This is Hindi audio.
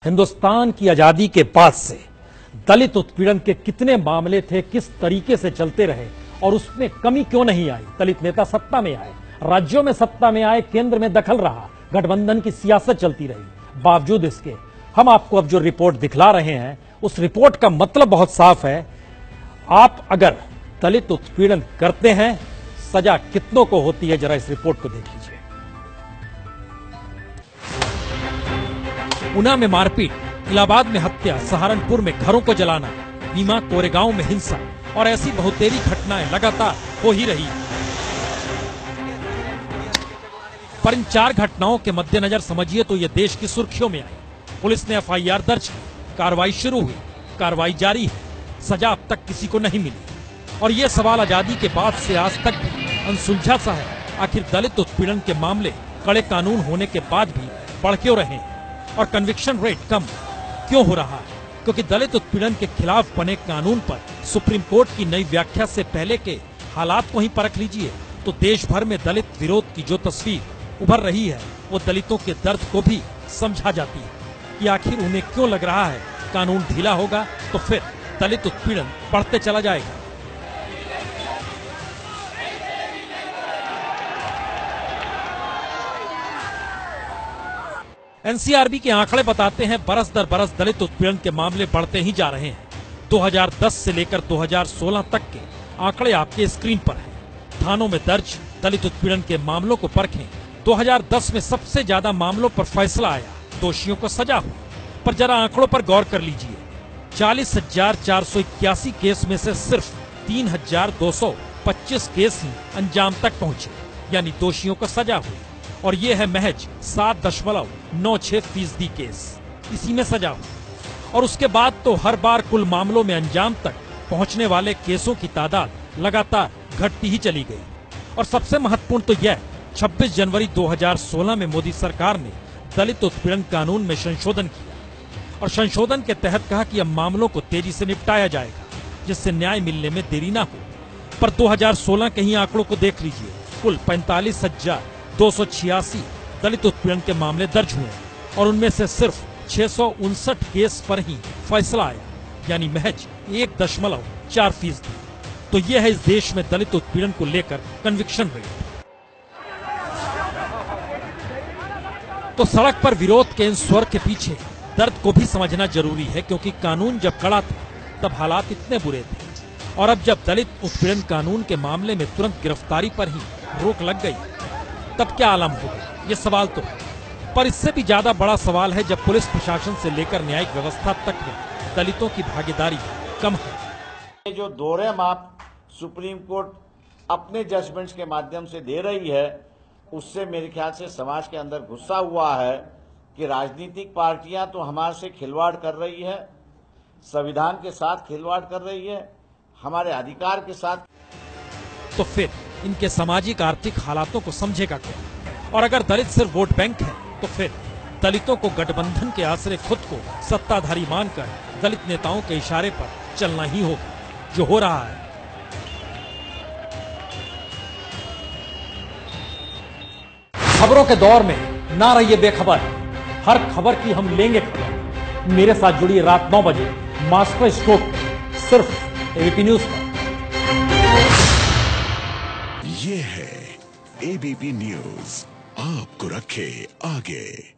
हिंदुस्तान की आजादी के बाद से दलित उत्पीड़न के कितने मामले थे, किस तरीके से चलते रहे और उसमें कमी क्यों नहीं आई। दलित नेता सत्ता में आए, राज्यों में सत्ता में आए, केंद्र में दखल रहा, गठबंधन की सियासत चलती रही। बावजूद इसके हम आपको अब जो रिपोर्ट दिखला रहे हैं, उस रिपोर्ट का मतलब बहुत साफ है। आप अगर दलित उत्पीड़न करते हैं, सजा कितनों को होती है, जरा इस रिपोर्ट को देख लीजिए। ऊना में मारपीट, इलाहाबाद में हत्या, सहारनपुर में घरों को जलाना, भीमा कोरेगांव में हिंसा और ऐसी बहुतेरी घटनाएं लगातार हो ही रही। पर इन 4 घटनाओं के मद्देनजर समझिए तो ये देश की सुर्खियों में आई। पुलिस ने FIR दर्ज की, कार्रवाई शुरू हुई, कार्रवाई जारी है, सजा अब तक किसी को नहीं मिली। और ये सवाल आजादी के बाद से आज तक भी अनसुलझा सा है। आखिर दलित उत्पीड़न के मामले कड़े कानून होने के बाद भी बढ़ क्यों रहे हैं और कन्विक्शन रेट कम क्यों हो रहा है? क्योंकि दलित उत्पीड़न के खिलाफ बने कानून पर सुप्रीम कोर्ट की नई व्याख्या से पहले के हालात को ही परख लीजिए तो देश भर में दलित विरोध की जो तस्वीर उभर रही है, वो दलितों के दर्द को भी समझा जाती है कि आखिर उन्हें क्यों लग रहा है कानून ढीला होगा तो फिर दलित उत्पीड़न बढ़ते चला जाएगा। NCRB के आंकड़े बताते हैं बरस दर बरस दलित उत्पीड़न के मामले बढ़ते ही जा रहे हैं। 2010 से लेकर 2016 तक के आंकड़े आपके स्क्रीन पर हैं। थानों में दर्ज दलित उत्पीड़न के मामलों को परखें। 2010 में सबसे ज्यादा मामलों पर फैसला आया, दोषियों को सजा हुई। पर जरा आंकड़ों पर गौर कर लीजिए, 40,481 केस में से सिर्फ 3,225 केस ही अंजाम तक पहुंचे, यानी दोषियों को सजा हुई। और ये है महज 7.96% केस, इसी में सजा हुई। और उसके बाद तो हर बार कुल मामलों में अंजाम तक पहुंचने वाले केसों की तादाद लगातार घटती ही चली गई। और सबसे महत्वपूर्ण तो यह 26 जनवरी 2016 में मोदी सरकार ने दलित उत्पीड़न कानून में संशोधन किया और संशोधन के तहत कहा कि अब मामलों को तेजी से निपटाया जाएगा, जिससे न्याय मिलने में देरी न हो। पर 2016 के ही आंकड़ों को देख लीजिए, कुल 45,286 दलित उत्पीड़न के मामले दर्ज हुए और उनमें से सिर्फ 659 केस पर ही फैसला आया, यानी महज 1.4%। तो यह है इस देश में दलित उत्पीड़न को लेकर कन्विक्शन रेट। तो सड़क पर विरोध के इन स्वर के पीछे दर्द को भी समझना जरूरी है, क्योंकि कानून जब कड़ा था तब हालात इतने बुरे थे, और अब जब दलित उत्पीड़न कानून के मामले में तुरंत गिरफ्तारी पर ही रोक लग गई, तब क्या आलम होगा, ये सवाल तो है। पर इससे भी ज्यादा बड़ा सवाल है जब पुलिस प्रशासन से लेकर न्यायिक व्यवस्था तक में दलितों की भागीदारी कम है। जो दोहरे माप सुप्रीम कोर्ट अपने जजमेंट्स के माध्यम से दे रही है, उससे मेरे ख्याल से समाज के अंदर गुस्सा हुआ है कि राजनीतिक पार्टियां तो हमारे से खिलवाड़ कर रही है, संविधान के साथ खिलवाड़ कर रही है, हमारे अधिकार के साथ। तो फिर इनके सामाजिक आर्थिक हालातों को समझेगा कौन? और अगर दलित सिर्फ वोट बैंक है तो फिर दलितों को गठबंधन के आश्रय खुद को सत्ताधारी मानकर दलित नेताओं के इशारे पर चलना ही होगा, जो हो रहा है। खबरों के दौर में ना रहिए बेखबर, हर खबर की हम लेंगे खबर। मेरे साथ जुड़िए रात 9 बजे मास्टर स्ट्रोक सिर्फ ABP न्यूज पर। ये है ABP न्यूज, आपको रखे आगे।